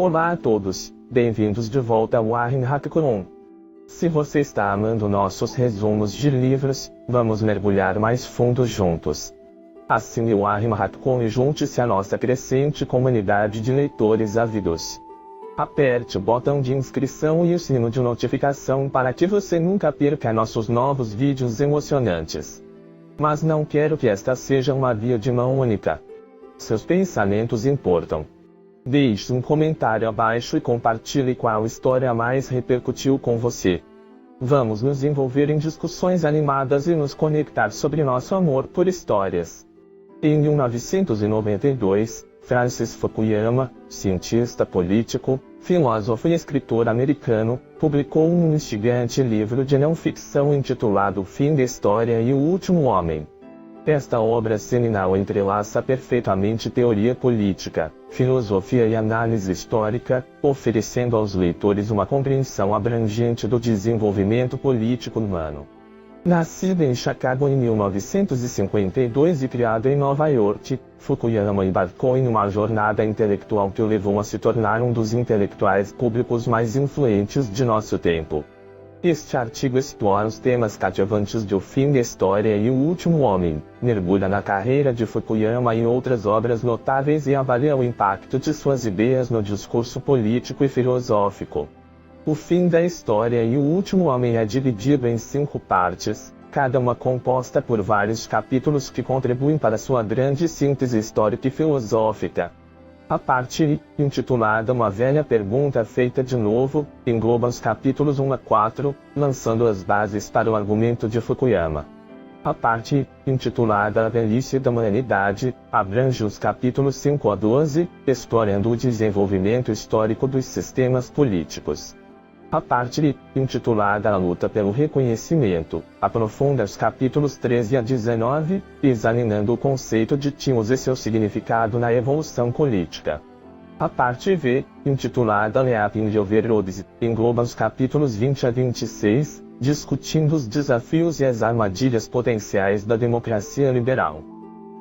Olá a todos, bem-vindos de volta ao Warren Hackcoon. Se você está amando nossos resumos de livros, vamos mergulhar mais fundo juntos. Assine o Warren Hackcoon e junte-se à nossa crescente comunidade de leitores ávidos. Aperte o botão de inscrição e o sino de notificação para que você nunca perca nossos novos vídeos emocionantes. Mas não quero que esta seja uma via de mão única. Seus pensamentos importam. Deixe um comentário abaixo e compartilhe qual história mais repercutiu com você. Vamos nos envolver em discussões animadas e nos conectar sobre nosso amor por histórias. Em 1992, Francis Fukuyama, cientista político, filósofo e escritor americano, publicou um instigante livro de não-ficção intitulado O Fim da História e o Último Homem. Esta obra seminal entrelaça perfeitamente teoria política, filosofia e análise histórica, oferecendo aos leitores uma compreensão abrangente do desenvolvimento político humano. Nascido em Chicago em 1952 e criado em Nova York, Fukuyama embarcou em uma jornada intelectual que o levou a se tornar um dos intelectuais públicos mais influentes de nosso tempo. Este artigo explora os temas cativantes de O Fim da História e o Último Homem, mergulha na carreira de Fukuyama e outras obras notáveis e avalia o impacto de suas ideias no discurso político e filosófico. O Fim da História e o Último Homem é dividido em 5 partes, cada uma composta por vários capítulos que contribuem para sua grande síntese histórica e filosófica. A parte I, intitulada Uma Velha Pergunta Feita de Novo, engloba os capítulos 1 a 4, lançando as bases para o argumento de Fukuyama. A parte I, intitulada A Velhice da Humanidade, abrange os capítulos 5 a 12, explorando o desenvolvimento histórico dos sistemas políticos. A parte I, intitulada A Luta pelo Reconhecimento, aprofunda os capítulos 13 a 19, examinando o conceito de timos e seu significado na evolução política. A parte V, intitulada Leaping de Overroads, engloba os capítulos 20 a 26, discutindo os desafios e as armadilhas potenciais da democracia liberal.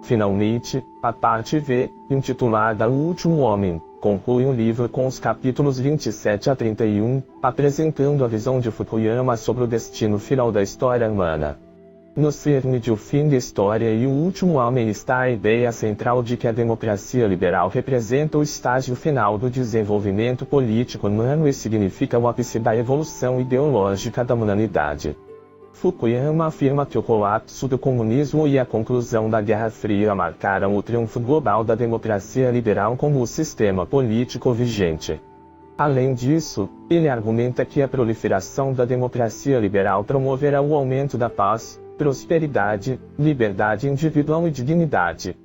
Finalmente, a parte V, intitulada O Último Homem, conclui o livro com os capítulos 27 a 31, apresentando a visão de Fukuyama sobre o destino final da história humana. No cerne de O Fim da História e o Último Homem está a ideia central de que a democracia liberal representa o estágio final do desenvolvimento político humano e significa o ápice da evolução ideológica da humanidade. Fukuyama afirma que o colapso do comunismo e a conclusão da Guerra Fria marcaram o triunfo global da democracia liberal como o sistema político vigente. Além disso, ele argumenta que a proliferação da democracia liberal promoverá o aumento da paz, prosperidade, liberdade individual e dignidade.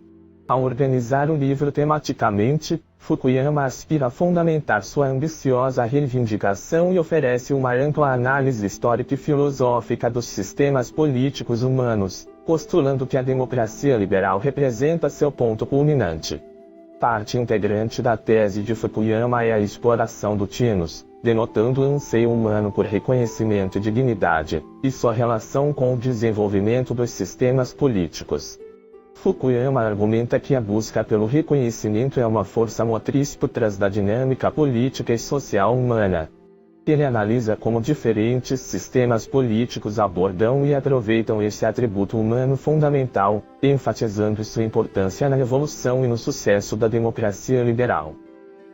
Ao organizar o livro tematicamente, Fukuyama aspira a fundamentar sua ambiciosa reivindicação e oferece uma ampla análise histórica e filosófica dos sistemas políticos humanos, postulando que a democracia liberal representa seu ponto culminante. Parte integrante da tese de Fukuyama é a exploração do timos, denotando o anseio humano por reconhecimento e dignidade, e sua relação com o desenvolvimento dos sistemas políticos. Fukuyama argumenta que a busca pelo reconhecimento é uma força motriz por trás da dinâmica política e social humana. Ele analisa como diferentes sistemas políticos abordam e aproveitam esse atributo humano fundamental, enfatizando sua importância na evolução e no sucesso da democracia liberal.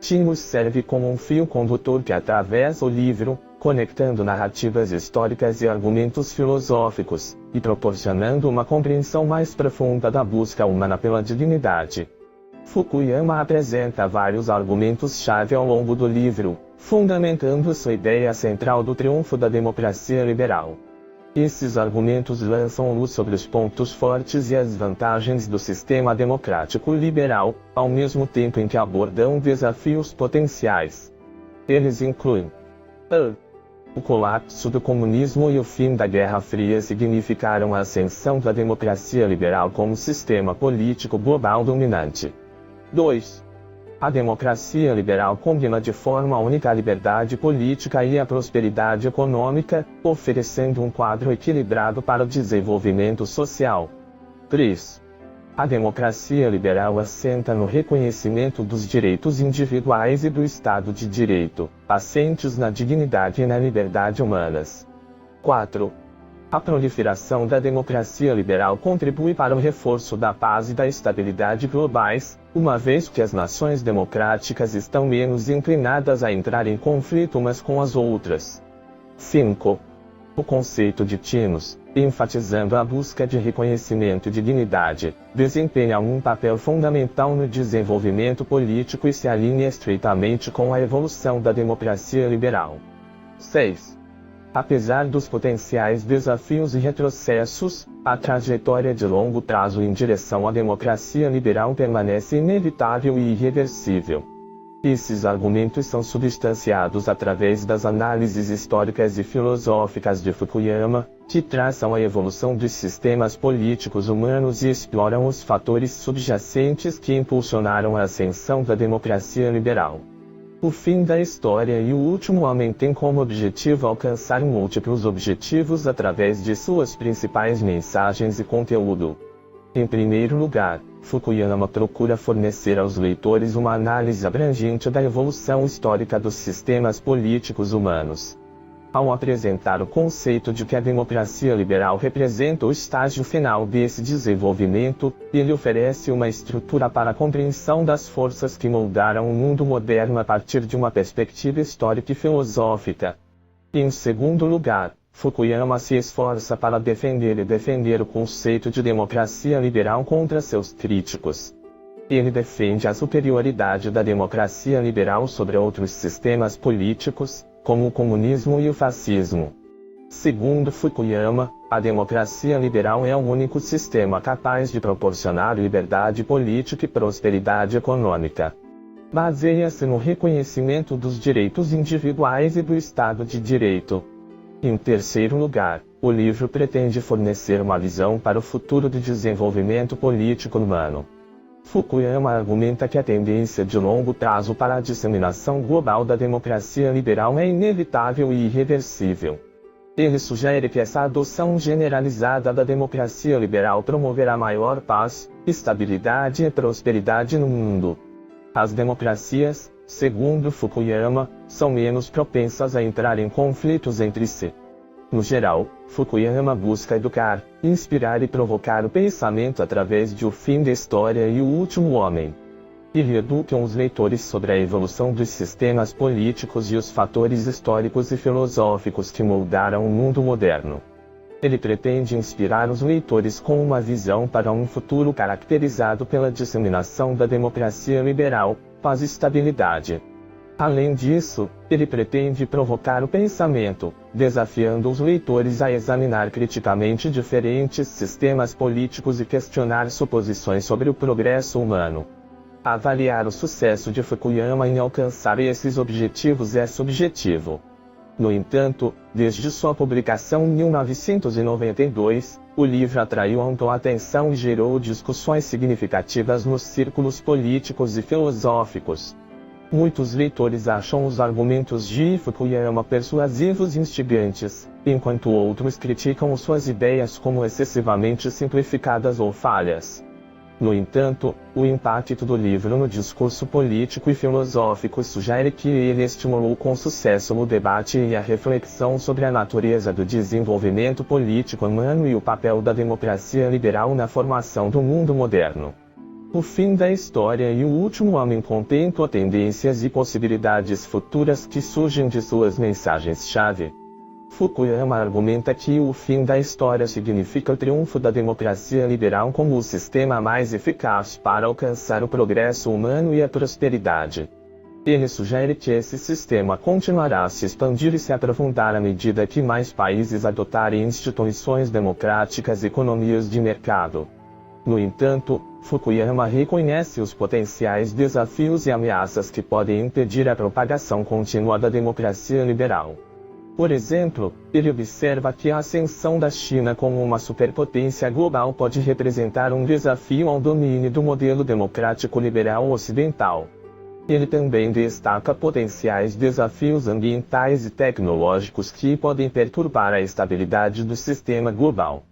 Timos serve como um fio condutor que atravessa o livro, conectando narrativas históricas e argumentos filosóficos, e proporcionando uma compreensão mais profunda da busca humana pela dignidade. Fukuyama apresenta vários argumentos-chave ao longo do livro, fundamentando sua ideia central do triunfo da democracia liberal. Esses argumentos lançam luz sobre os pontos fortes e as vantagens do sistema democrático liberal, ao mesmo tempo em que abordam desafios potenciais. Eles incluem: o colapso do comunismo e o fim da Guerra Fria significaram a ascensão da democracia liberal como sistema político global dominante. 2. A democracia liberal combina de forma única a liberdade política e a prosperidade econômica, oferecendo um quadro equilibrado para o desenvolvimento social. 3. A democracia liberal assenta no reconhecimento dos direitos individuais e do Estado de Direito, assentes na dignidade e na liberdade humanas. 4. A proliferação da democracia liberal contribui para o reforço da paz e da estabilidade globais, uma vez que as nações democráticas estão menos inclinadas a entrar em conflito umas com as outras. 5. O conceito de timos, enfatizando a busca de reconhecimento e dignidade, desempenha um papel fundamental no desenvolvimento político e se alinha estreitamente com a evolução da democracia liberal. 6. Apesar dos potenciais desafios e retrocessos, a trajetória de longo prazo em direção à democracia liberal permanece inevitável e irreversível. Esses argumentos são substanciados através das análises históricas e filosóficas de Fukuyama, que traçam a evolução dos sistemas políticos humanos e exploram os fatores subjacentes que impulsionaram a ascensão da democracia liberal. O fim da história e o último homem têm como objetivo alcançar múltiplos objetivos através de suas principais mensagens e conteúdo. Em primeiro lugar, Fukuyama procura fornecer aos leitores uma análise abrangente da evolução histórica dos sistemas políticos humanos. Ao apresentar o conceito de que a democracia liberal representa o estágio final desse desenvolvimento, ele oferece uma estrutura para a compreensão das forças que moldaram o mundo moderno a partir de uma perspectiva histórica e filosófica. Em segundo lugar, Fukuyama se esforça para defender o conceito de democracia liberal contra seus críticos. Ele defende a superioridade da democracia liberal sobre outros sistemas políticos, como o comunismo e o fascismo. Segundo Fukuyama, a democracia liberal é o único sistema capaz de proporcionar liberdade política e prosperidade econômica. Baseia-se no reconhecimento dos direitos individuais e do Estado de Direito. Em terceiro lugar, o livro pretende fornecer uma visão para o futuro do desenvolvimento político humano. Fukuyama argumenta que a tendência de longo prazo para a disseminação global da democracia liberal é inevitável e irreversível. Ele sugere que essa adoção generalizada da democracia liberal promoverá maior paz, estabilidade e prosperidade no mundo. As democracias, segundo Fukuyama, são menos propensas a entrar em conflitos entre si. No geral, Fukuyama busca educar, inspirar e provocar o pensamento através de O Fim da História e O Último Homem. Ele educa os leitores sobre a evolução dos sistemas políticos e os fatores históricos e filosóficos que moldaram o mundo moderno. Ele pretende inspirar os leitores com uma visão para um futuro caracterizado pela disseminação da democracia liberal, paz e estabilidade. Além disso, ele pretende provocar o pensamento, desafiando os leitores a examinar criticamente diferentes sistemas políticos e questionar suposições sobre o progresso humano. Avaliar o sucesso de Fukuyama em alcançar esses objetivos é subjetivo. No entanto, desde sua publicação em 1992, o livro atraiu ampla atenção e gerou discussões significativas nos círculos políticos e filosóficos. Muitos leitores acham os argumentos de Fukuyama persuasivos e instigantes, enquanto outros criticam suas ideias como excessivamente simplificadas ou falhas. No entanto, o impacto do livro no discurso político e filosófico sugere que ele estimulou com sucesso o debate e a reflexão sobre a natureza do desenvolvimento político humano e o papel da democracia liberal na formação do mundo moderno. O Fim da História e O Último Homem contemplam tendências e possibilidades futuras que surgem de suas mensagens-chave. Fukuyama argumenta que o fim da história significa o triunfo da democracia liberal como o sistema mais eficaz para alcançar o progresso humano e a prosperidade. Ele sugere que esse sistema continuará a se expandir e se aprofundar à medida que mais países adotarem instituições democráticas e economias de mercado. No entanto, Fukuyama reconhece os potenciais desafios e ameaças que podem impedir a propagação contínua da democracia liberal. Por exemplo, ele observa que a ascensão da China como uma superpotência global pode representar um desafio ao domínio do modelo democrático liberal ocidental. Ele também destaca potenciais desafios ambientais e tecnológicos que podem perturbar a estabilidade do sistema global.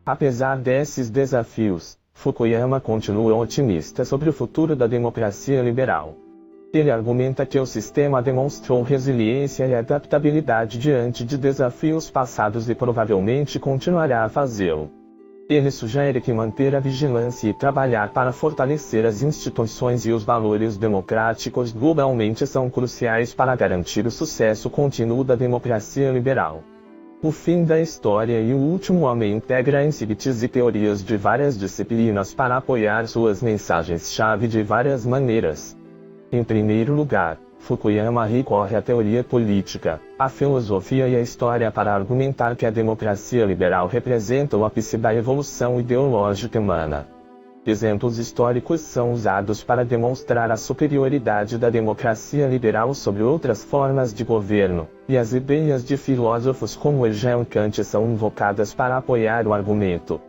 Apesar desses desafios, Fukuyama continua otimista sobre o futuro da democracia liberal. Ele argumenta que o sistema demonstrou resiliência e adaptabilidade diante de desafios passados e provavelmente continuará a fazê-lo. Ele sugere que manter a vigilância e trabalhar para fortalecer as instituições e os valores democráticos globalmente são cruciais para garantir o sucesso contínuo da democracia liberal. O fim da história e o último homem integra insights e teorias de várias disciplinas para apoiar suas mensagens-chave de várias maneiras. Em primeiro lugar, Fukuyama recorre à teoria política, à filosofia e à história para argumentar que a democracia liberal representa o ápice da evolução ideológica humana. Exemplos históricos são usados para demonstrar a superioridade da democracia liberal sobre outras formas de governo, e as ideias de filósofos como Jean Kant são invocadas para apoiar o argumento.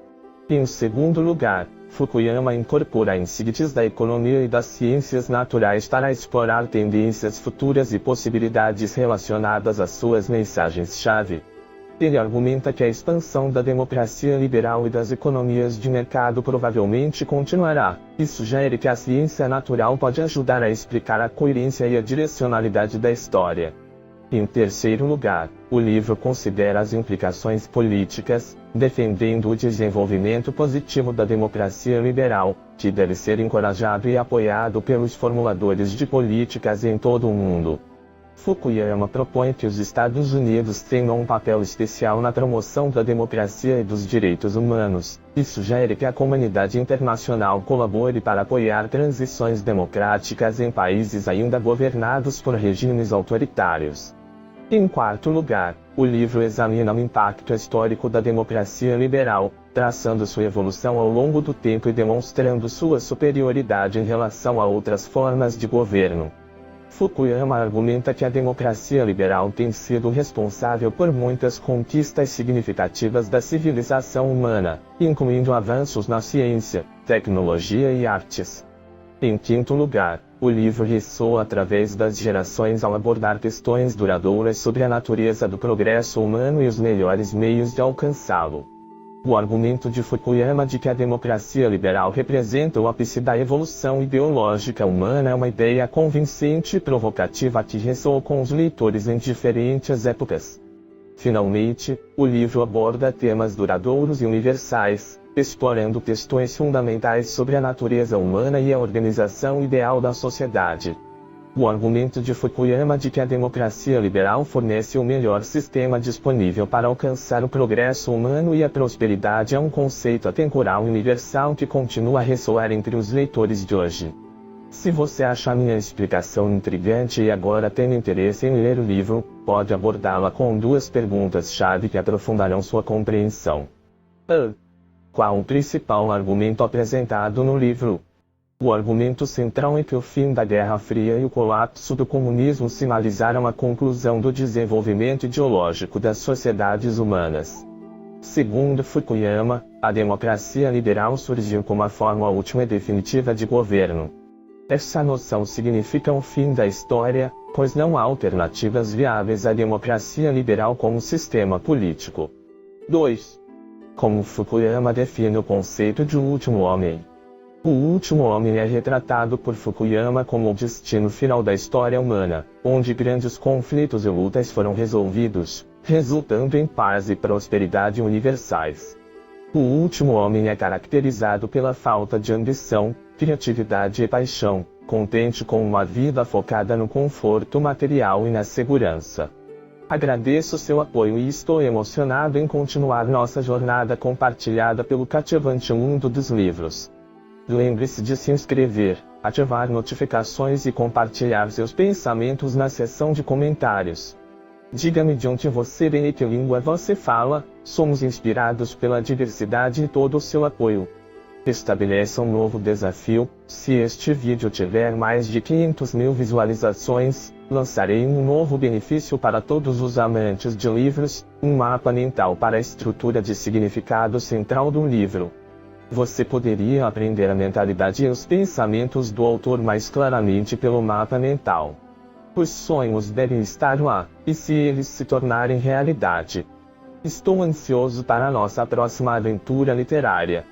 Em segundo lugar, Fukuyama incorpora insights da economia e das ciências naturais para explorar tendências futuras e possibilidades relacionadas às suas mensagens-chave. Ele argumenta que a expansão da democracia liberal e das economias de mercado provavelmente continuará, e sugere que a ciência natural pode ajudar a explicar a coerência e a direcionalidade da história. Em terceiro lugar, o livro considera as implicações políticas, defendendo o desenvolvimento positivo da democracia liberal, que deve ser encorajado e apoiado pelos formuladores de políticas em todo o mundo. Fukuyama propõe que os Estados Unidos tenham um papel especial na promoção da democracia e dos direitos humanos, e sugere que a comunidade internacional colabore para apoiar transições democráticas em países ainda governados por regimes autoritários. Em quarto lugar, o livro examina o impacto histórico da democracia liberal, traçando sua evolução ao longo do tempo e demonstrando sua superioridade em relação a outras formas de governo. Fukuyama argumenta que a democracia liberal tem sido responsável por muitas conquistas significativas da civilização humana, incluindo avanços na ciência, tecnologia e artes. Em quinto lugar, o livro ressoa através das gerações ao abordar questões duradouras sobre a natureza do progresso humano e os melhores meios de alcançá-lo. O argumento de Fukuyama de que a democracia liberal representa o ápice da evolução ideológica humana é uma ideia convincente e provocativa que ressoa com os leitores em diferentes épocas. Finalmente, o livro aborda temas duradouros e universais, explorando questões fundamentais sobre a natureza humana e a organização ideal da sociedade. O argumento de Fukuyama de que a democracia liberal fornece o melhor sistema disponível para alcançar o progresso humano e a prosperidade é um conceito atemporal e universal que continua a ressoar entre os leitores de hoje. Se você acha minha explicação intrigante e agora tem interesse em ler o livro, pode abordá-la com duas perguntas-chave que aprofundarão sua compreensão. Qual o principal argumento apresentado no livro? O argumento central é que o fim da Guerra Fria e o colapso do comunismo sinalizaram a conclusão do desenvolvimento ideológico das sociedades humanas. Segundo Fukuyama, a democracia liberal surgiu como a forma última e definitiva de governo. Essa noção significa o fim da história, pois não há alternativas viáveis à democracia liberal como sistema político. 2. Como Fukuyama define o conceito de último homem? O último homem é retratado por Fukuyama como o destino final da história humana, onde grandes conflitos e lutas foram resolvidos, resultando em paz e prosperidade universais. O último homem é caracterizado pela falta de ambição, criatividade e paixão, contente com uma vida focada no conforto material e na segurança. Agradeço seu apoio e estou emocionado em continuar nossa jornada compartilhada pelo cativante mundo dos livros. Lembre-se de se inscrever, ativar notificações e compartilhar seus pensamentos na seção de comentários. Diga-me de onde você vem e que língua você fala, somos inspirados pela diversidade e todo o seu apoio. Estabeleça um novo desafio: se este vídeo tiver mais de 500.000 visualizações, lançarei um novo benefício para todos os amantes de livros, um mapa mental para a estrutura de significado central do livro. Você poderia aprender a mentalidade e os pensamentos do autor mais claramente pelo mapa mental. Os sonhos devem estar lá, e se eles se tornarem realidade? Estou ansioso para a nossa próxima aventura literária.